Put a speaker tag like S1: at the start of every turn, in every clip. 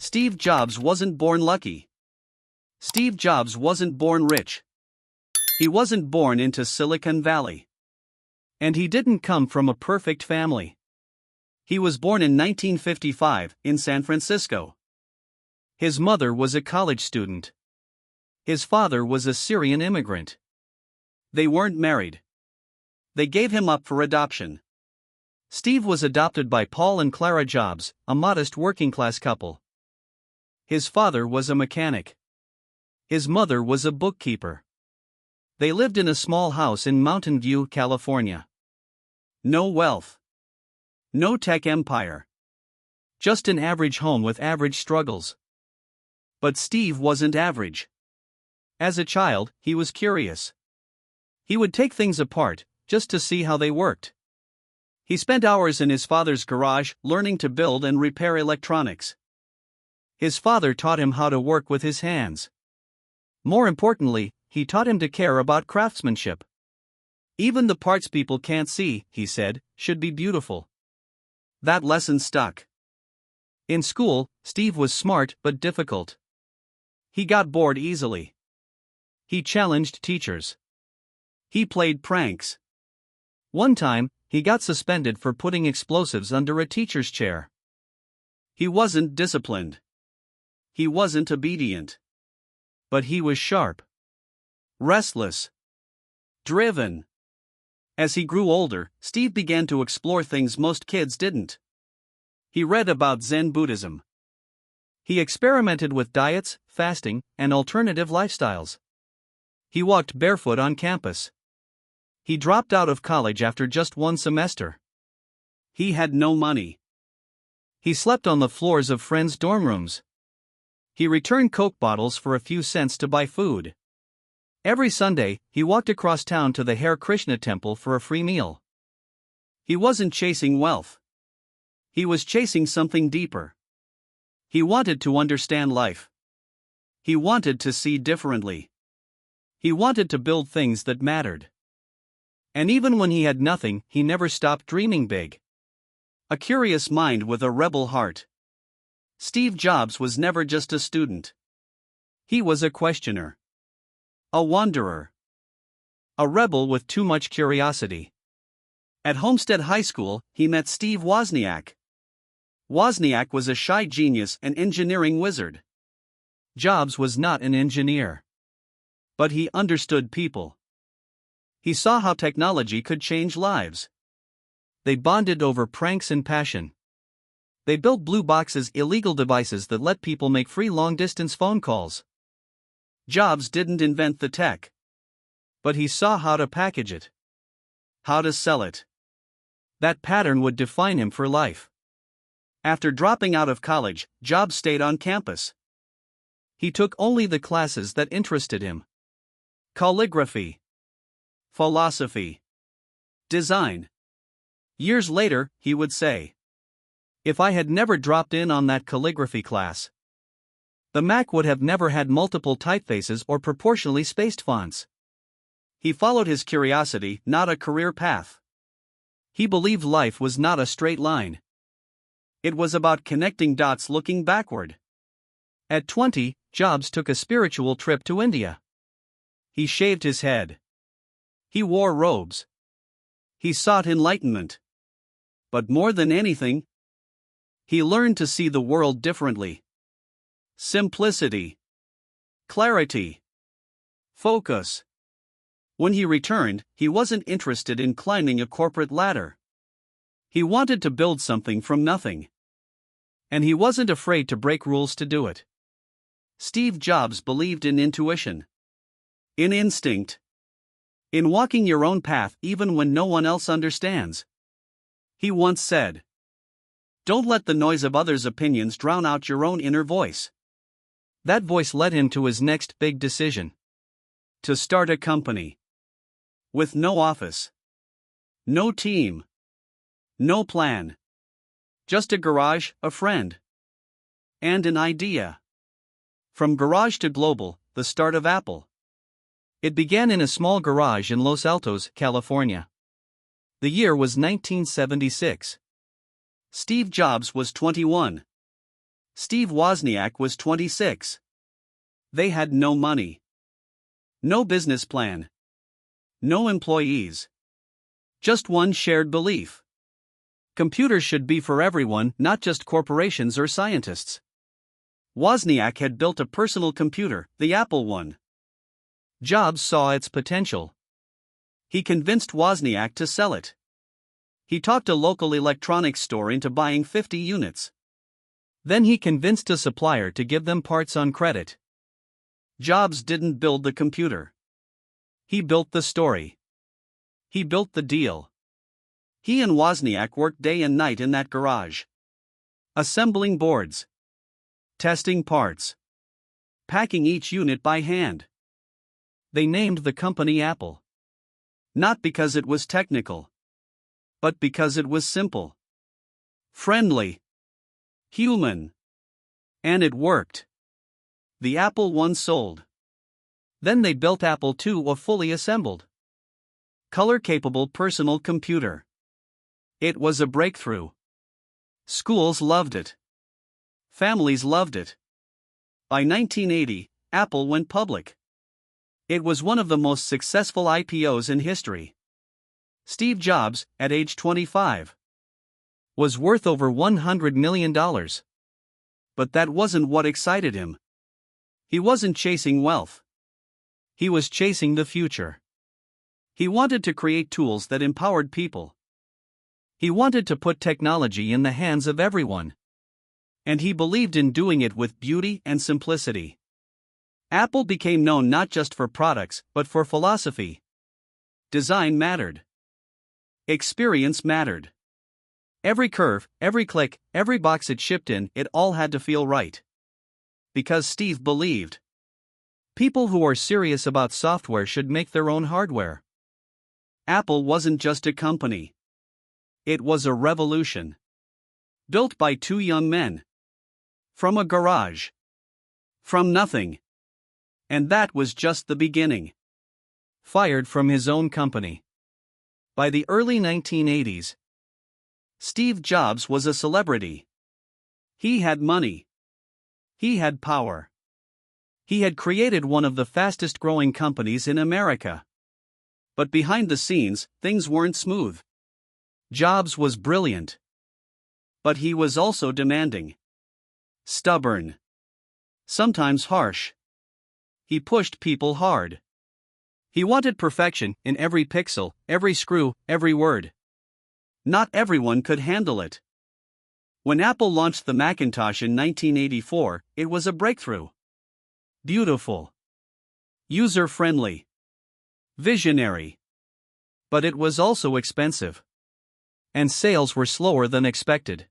S1: Steve Jobs wasn't born lucky. Steve Jobs wasn't born rich. He wasn't born into Silicon Valley. And he didn't come from a perfect family. He was born in 1955 in San Francisco. His mother was a college student. His father was a Syrian immigrant. They weren't married. They gave him up for adoption. Steve was adopted by Paul and Clara Jobs, a modest working-class couple. His father was a mechanic. His mother was a bookkeeper. They lived in a small house in Mountain View, California. No wealth. No tech empire. Just an average home with average struggles. But Steve wasn't average. As a child, he was curious. He would take things apart, just to see how they worked. He spent hours in his father's garage learning to build and repair electronics. His father taught him how to work with his hands. More importantly, he taught him to care about craftsmanship. Even the parts people can't see, he said, should be beautiful. That lesson stuck. In school, Steve was smart but difficult. He got bored easily. He challenged teachers. He played pranks. One time, he got suspended for putting explosives under a teacher's chair. He wasn't disciplined. He wasn't obedient. But he was sharp. Restless. Driven. As he grew older, Steve began to explore things most kids didn't. He read about Zen Buddhism. He experimented with diets, fasting, and alternative lifestyles. He walked barefoot on campus. He dropped out of college after just one semester. He had no money. He slept on the floors of friends' dorm rooms. He returned Coke bottles for a few cents to buy food. Every Sunday, he walked across town to the Hare Krishna temple for a free meal. He wasn't chasing wealth. He was chasing something deeper. He wanted to understand life. He wanted to see differently. He wanted to build things that mattered. And even when he had nothing, he never stopped dreaming big. A curious mind with a rebel heart. Steve Jobs was never just a student. He was a questioner. A wanderer. A rebel with too much curiosity. At Homestead High School, he met Steve Wozniak. Wozniak was a shy genius and engineering wizard. Jobs was not an engineer. But he understood people. He saw how technology could change lives. They bonded over pranks and passion. They built blue boxes, illegal devices that let people make free long-distance phone calls. Jobs didn't invent the tech. But he saw how to package it. How to sell it. That pattern would define him for life. After dropping out of college, Jobs stayed on campus. He took only the classes that interested him. Calligraphy. Philosophy. Design. Years later, he would say, "If I had never dropped in on that calligraphy class, the Mac would have never had multiple typefaces or proportionally spaced fonts." He followed his curiosity, not a career path. He believed life was not a straight line. It was about connecting dots looking backward. At 20, Jobs took a spiritual trip to India. He shaved his head. He wore robes. He sought enlightenment. But more than anything, he learned to see the world differently. Simplicity. Clarity. Focus. When he returned, he wasn't interested in climbing a corporate ladder. He wanted to build something from nothing. And he wasn't afraid to break rules to do it. Steve Jobs believed in intuition. In instinct. In walking your own path even when no one else understands. He once said, "Don't let the noise of others' opinions drown out your own inner voice." That voice led him to his next big decision. To start a company. With no office. No team. No plan. Just a garage, a friend. And an idea. From garage to global, the start of Apple. It began in a small garage in Los Altos, California. The year was 1976. Steve Jobs was 21. Steve Wozniak was 26. They had no money, no business plan, no employees. Just one shared belief. Computers should be for everyone, not just corporations or scientists. Wozniak had built a personal computer, the Apple I. Jobs saw its potential. He convinced Wozniak to sell it. He talked a local electronics store into buying 50 units. Then he convinced a supplier to give them parts on credit. Jobs didn't build the computer. He built the story. He built the deal. He and Wozniak worked day and night in that garage. Assembling boards. Testing parts. Packing each unit by hand. They named the company Apple. Not because it was technical, but because it was simple, friendly, human. And it worked. The Apple I sold. Then they built Apple II, a fully assembled, color-capable personal computer. It was a breakthrough. Schools loved it. Families loved it. By 1980, Apple went public. It was one of the most successful IPOs in history. Steve Jobs, at age 25, was worth over $100 million. But that wasn't what excited him. He wasn't chasing wealth. He was chasing the future. He wanted to create tools that empowered people. He wanted to put technology in the hands of everyone. And he believed in doing it with beauty and simplicity. Apple became known not just for products, but for philosophy. Design mattered. Experience mattered. Every curve, every click, every box it shipped in, it all had to feel right. Because Steve believed people who are serious about software should make their own hardware. Apple wasn't just a company. It was a revolution. Built by two young men. From a garage. From nothing. And that was just the beginning. Fired from his own company. By the early 1980s, Steve Jobs was a celebrity. He had money. He had power. He had created one of the fastest growing companies in America. But behind the scenes, things weren't smooth. Jobs was brilliant. But he was also demanding. Stubborn. Sometimes harsh. He pushed people hard. He wanted perfection in every pixel, every screw, every word. Not everyone could handle it. When Apple launched the Macintosh in 1984, it was a breakthrough. Beautiful. User-friendly. Visionary. But it was also expensive. And sales were slower than expected.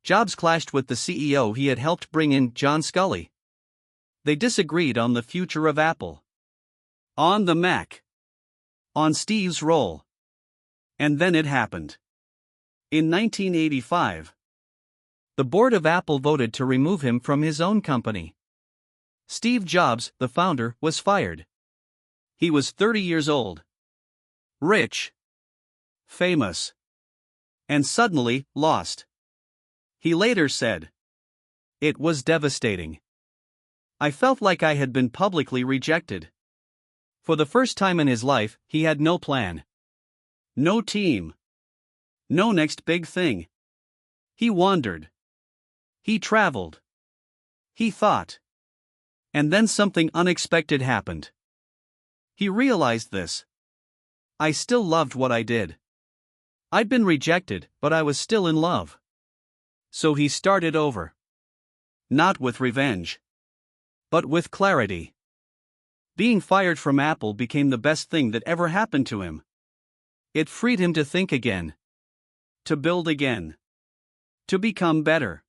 S1: Jobs clashed with the CEO he had helped bring in, John Sculley. They disagreed on the future of Apple. On the Mac. On Steve's role. And then it happened. In 1985, the board of Apple voted to remove him from his own company. Steve Jobs, the founder, was fired. He was 30 years old. Rich. Famous. And suddenly, lost. He later said, "It was devastating. I felt like I had been publicly rejected." For the first time in his life, he had no plan. No team. No next big thing. He wandered. He traveled. He thought. And then something unexpected happened. He realized this. I still loved what I did. I'd been rejected, but I was still in love. So he started over. Not with revenge, but with clarity. Being fired from Apple became the best thing that ever happened to him. It freed him to think again. To build again. To become better.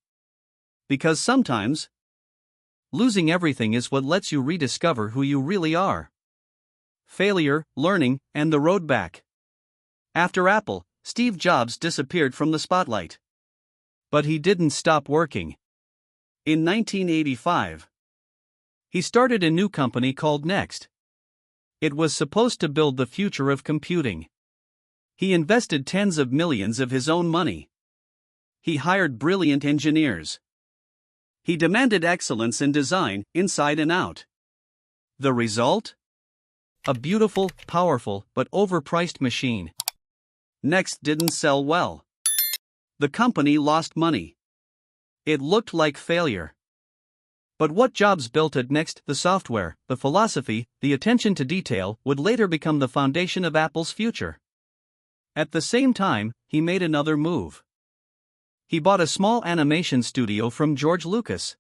S1: Because sometimes, losing everything is what lets you rediscover who you really are. Failure, learning, and the road back. After Apple, Steve Jobs disappeared from the spotlight. But he didn't stop working. In 1985, he started a new company called Next. It was supposed to build the future of computing. He invested tens of millions of his own money. He hired brilliant engineers. He demanded excellence in design, inside and out. The result? A beautiful, powerful, but overpriced machine. Next didn't sell well. The company lost money. It looked like failure. But what Jobs built at Next, the software, the philosophy, the attention to detail, would later become the foundation of Apple's future. At the same time, he made another move. He bought a small animation studio from George Lucas.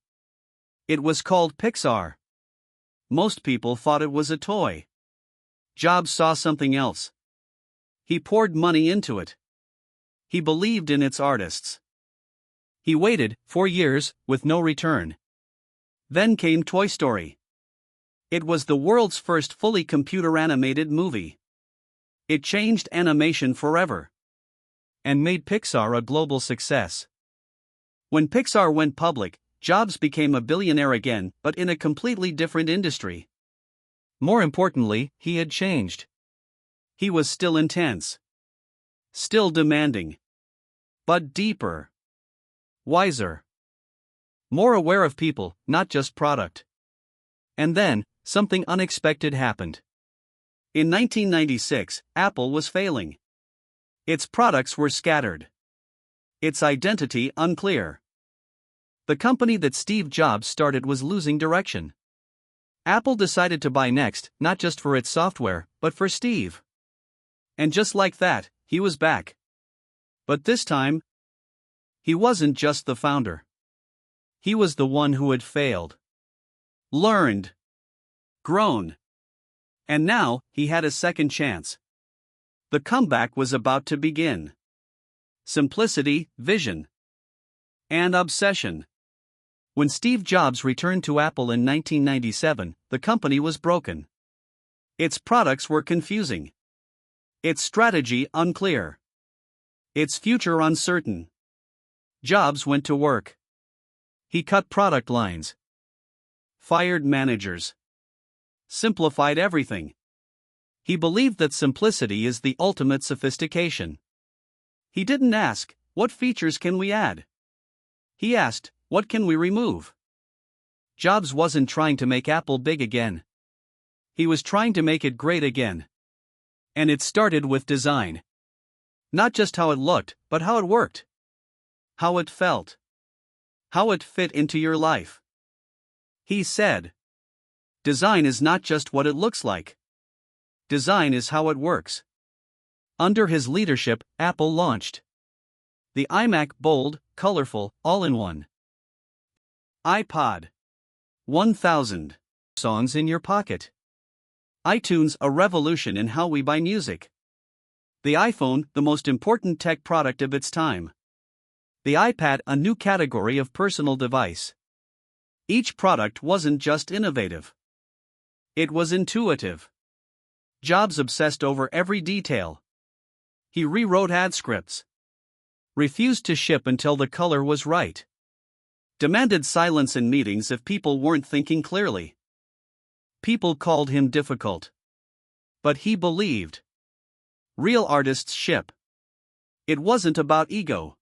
S1: It was called Pixar. Most people thought it was a toy. Jobs saw something else. He poured money into it. He believed in its artists. He waited 4 years, with no return. Then came Toy Story. It was the world's first fully computer-animated movie. It changed animation forever. And made Pixar a global success. When Pixar went public, Jobs became a billionaire again, but in a completely different industry. More importantly, he had changed. He was still intense. Still demanding. But deeper. Wiser. More aware of people, not just product. And then, something unexpected happened. In 1996, Apple was failing. Its products were scattered. Its identity unclear. The company that Steve Jobs started was losing direction. Apple decided to buy Next, not just for its software, but for Steve. And just like that, he was back. But this time, he wasn't just the founder. He was the one who had failed. Learned. Grown. And now, he had a second chance. The comeback was about to begin. Simplicity, vision, and obsession. When Steve Jobs returned to Apple in 1997, the company was broken. Its products were confusing. Its strategy unclear. Its future uncertain. Jobs went to work. He cut product lines. Fired managers. Simplified everything. He believed that simplicity is the ultimate sophistication. He didn't ask, what features can we add? He asked, what can we remove? Jobs wasn't trying to make Apple big again. He was trying to make it great again. And it started with design. Not just how it looked, but how it worked. How it felt. How it fit into your life. He said, design is not just what it looks like. Design is how it works. Under his leadership, Apple launched the iMac, bold, colorful, all-in-one. iPod. 1000 songs in your pocket. iTunes, a revolution in how we buy music. The iPhone, the most important tech product of its time. The iPad, a new category of personal device. Each product wasn't just innovative. It was intuitive. Jobs obsessed over every detail. He rewrote ad scripts. Refused to ship until the color was right. Demanded silence in meetings if people weren't thinking clearly. People called him difficult. But he believed. Real artists ship. It wasn't about ego.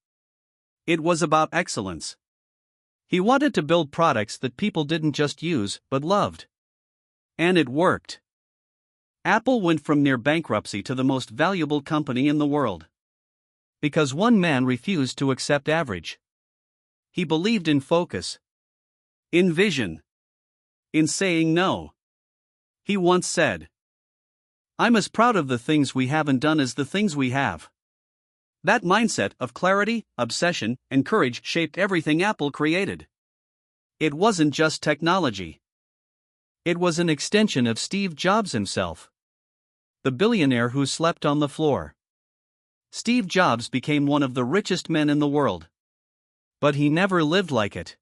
S1: It was about excellence. He wanted to build products that people didn't just use, but loved. And it worked. Apple went from near bankruptcy to the most valuable company in the world. Because one man refused to accept average. He believed in focus. In vision. In saying no. He once said, I'm as proud of the things we haven't done as the things we have. That mindset of clarity, obsession, and courage shaped everything Apple created. It wasn't just technology. It was an extension of Steve Jobs himself. The billionaire who slept on the floor. Steve Jobs became one of the richest men in the world. But he never lived like it.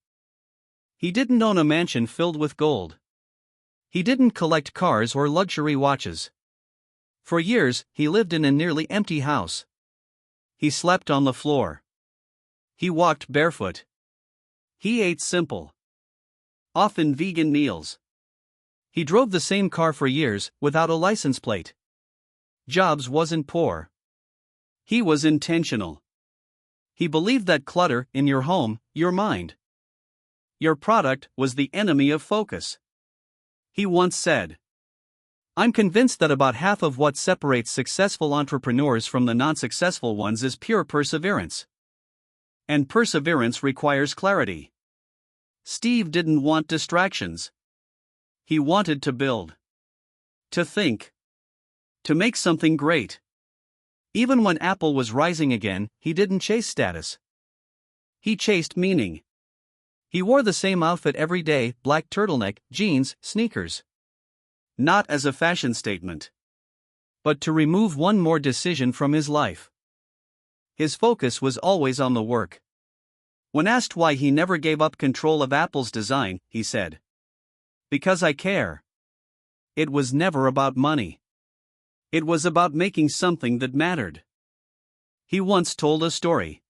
S1: He didn't own a mansion filled with gold. He didn't collect cars or luxury watches. For years, he lived in a nearly empty house. He slept on the floor. He walked barefoot. He ate simple. Often vegan meals. He drove the same car for years, without a license plate. Jobs wasn't poor. He was intentional. He believed that clutter, in your home, your mind, Your product was the enemy of focus. He once said, I'm convinced that about half of what separates successful entrepreneurs from the non-successful ones is pure perseverance. And perseverance requires clarity. Steve didn't want distractions. He wanted to build. To think. To make something great. Even when Apple was rising again, he didn't chase status. He chased meaning. He wore the same outfit every day, black turtleneck, jeans, sneakers. Not as a fashion statement, but to remove one more decision from his life. His focus was always on the work. When asked why he never gave up control of Apple's design, he said, because I care. It was never about money. It was about making something that mattered. He once told a story.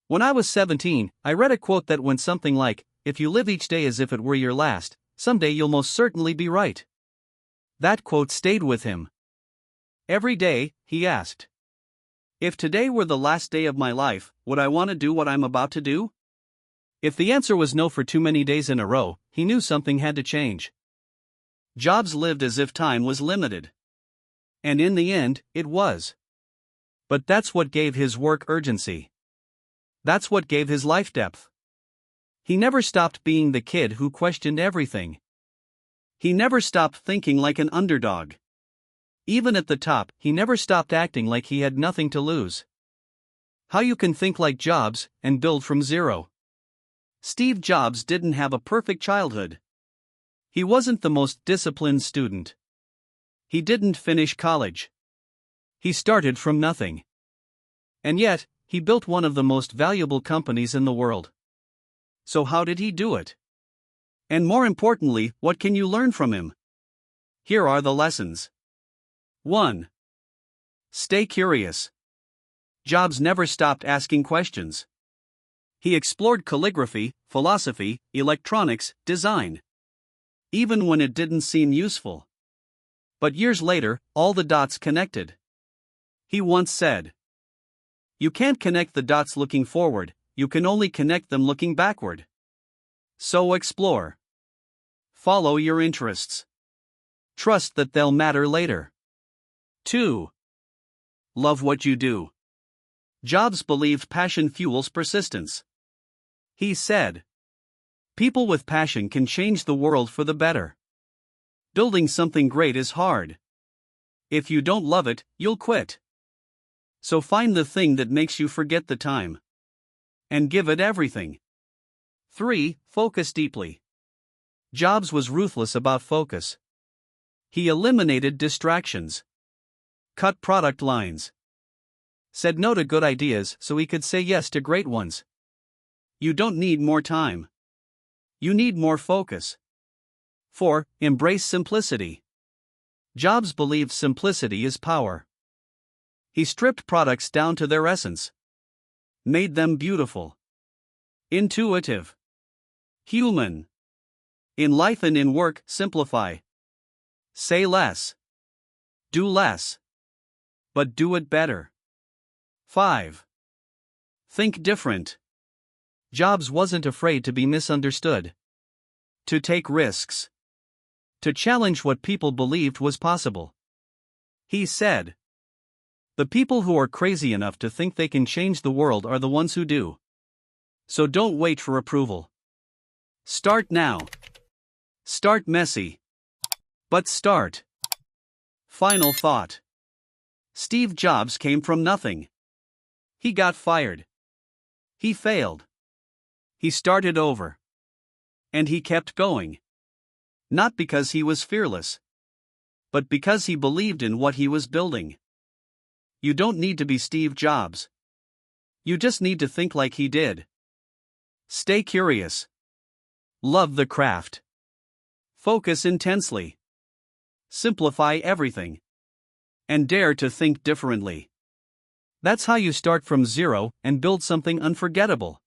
S1: When I was 17, I read a quote that went something like, if you live each day as if it were your last, someday you'll most certainly be right. That quote stayed with him. Every day, he asked, if today were the last day of my life, would I want to do what I'm about to do? If the answer was no for too many days in a row, he knew something had to change. Jobs lived as if time was limited. And in the end, it was. But that's what gave his work urgency. That's what gave his life depth. He never stopped being the kid who questioned everything. He never stopped thinking like an underdog. Even at the top, he never stopped acting like he had nothing to lose. How you can think like Jobs and build from zero. Steve Jobs didn't have a perfect childhood. He wasn't the most disciplined student. He didn't finish college. He started from nothing. And yet, he built one of the most valuable companies in the world. So how did he do it? And more importantly, what can you learn from him? Here are the lessons. 1. Stay curious. Jobs never stopped asking questions. He explored calligraphy, philosophy, electronics, design. Even when it didn't seem useful. But years later, all the dots connected. He once said, you can't connect the dots looking forward, you can only connect them looking backward. So explore. Follow your interests. Trust that they'll matter later. 2. Love what you do. Jobs believed passion fuels persistence. He said, people with passion can change the world for the better. Building something great is hard. If you don't love it, you'll quit. So find the thing that makes you forget the time. And give it everything. 3. Focus deeply. Jobs was ruthless about focus. He eliminated distractions. Cut product lines. Said no to good ideas so he could say yes to great ones. You don't need more time. You need more focus. 4. Embrace simplicity. Jobs believed simplicity is power. He stripped products down to their essence. Made them beautiful. Intuitive. Human. In life and in work, simplify. Say less. Do less. But do it better. 5. Think different. Jobs wasn't afraid to be misunderstood. To take risks. To challenge what people believed was possible. He said, the people who are crazy enough to think they can change the world are the ones who do. So don't wait for approval. Start now. Start messy. But start. Final thought. Steve Jobs came from nothing. He got fired. He failed. He started over. And he kept going. Not because he was fearless, but because he believed in what he was building. You don't need to be Steve Jobs. You just need to think like he did. Stay curious. Love the craft. Focus intensely. Simplify everything. And dare to think differently. That's how you start from zero and build something unforgettable.